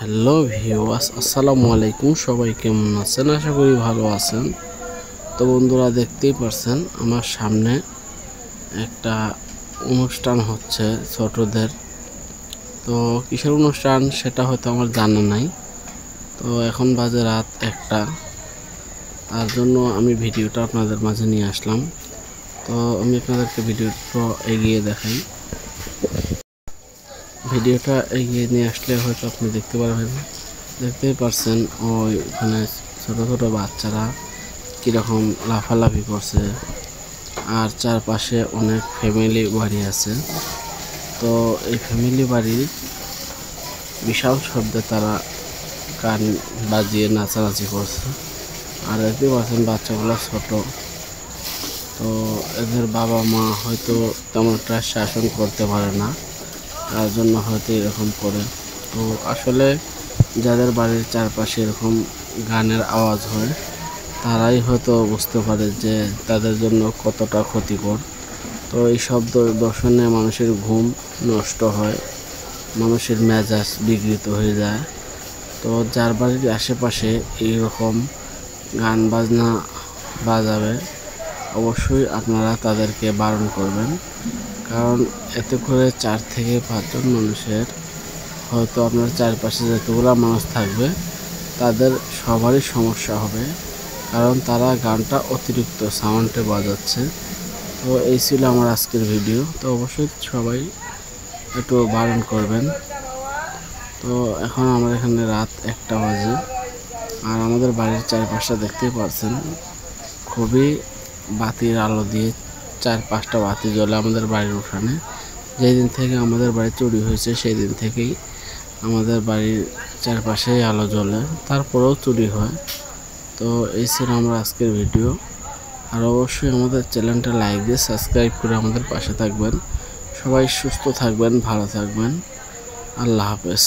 Hello viewers, আসসালামু আলাইকুম। সবাই কেমন আছেন? আশা করি ভালো আছেন। তো বন্ধুরা, দেখতেই পারছেন আমার সামনে একটা অনুষ্ঠান হচ্ছে ছোটদের। তো কিসের অনুষ্ঠান সেটা হয়তো আমার জানা নাই। তো এখন বাজে রাত 1টা, তার জন্য আমি ভিডিওটা আপনাদের মাঝে নিয়ে আসলাম। তো আমি আপনাদেরকে ভিডিওটা এগিয়ে দেখাই। ভিডিওটা এগিয়ে নিয়ে আসলে হয়তো আপনি দেখতেই পারছেন ওইখানে ছোট ছোট বাচ্চারা কীরকম লাফালাফি করছে, আর চারপাশে অনেক ফ্যামিলি বাড়ি আছে। তো এই ফ্যামিলি বাড়ির বিশাল শব্দে তারা গান বাজিয়ে নাচানাচি করছে। আর দেখতে পাচ্ছেন বাচ্চাগুলো ছোট, তো এদের বাবা মা হয়তো তেমন একটা শাসন করতে পারে না, তার জন্য হয়তো এরকম করে। তো আসলে যাদের বাড়ির চারপাশে এরকম গানের আওয়াজ হয় তারাই হয়তো বুঝতে পারে যে তাদের জন্য কতটা ক্ষতিকর। তো এই শব্দ দর্শনে মানুষের ঘুম নষ্ট হয়, মানুষের মেজাজ বিঘ্নিত হয়ে যায়। তো যার বাড়ির আশেপাশে এইরকম গান বাজনা বাজাবে, অবশ্যই আপনারা তাদেরকে বারণ করবেন, কারণ এতে করে 4 থেকে 5 জন মানুষের হয়তো আপনার চারপাশে যতগুলো মানুষ থাকবে তাদের সবারই সমস্যা হবে, কারণ তারা গানটা অতিরিক্ত সাউন্ডে বাজাচ্ছে। তো এই ছিল আমার আজকের ভিডিও। তো অবশ্যই সবাই একটু বারণ করবেন। তো এখন আমার এখানে রাত 1টা বাজে, আর আমাদের বাড়ির চারপাশটা দেখতেই পাচ্ছেন খুবই বাতির আলো দিয়ে 4-5টা বাতি জ্বলে আমাদের বাড়ির উঠানে। যেই দিন থেকে আমাদের বাড়ি চুরি হয়েছে সেই দিন থেকেই আমাদের বাড়ির চারপাশেই আলো জ্বলে, তারপরেও চুরি হয়। তো এই ছিল আমার আজকের ভিডিও। আর অবশ্যই আমাদের চ্যানেলটা লাইক দিয়ে সাবস্ক্রাইব করে আমাদের পাশে থাকবেন। সবাই সুস্থ থাকবেন, ভালো থাকবেন। আল্লাহ হাফেজ।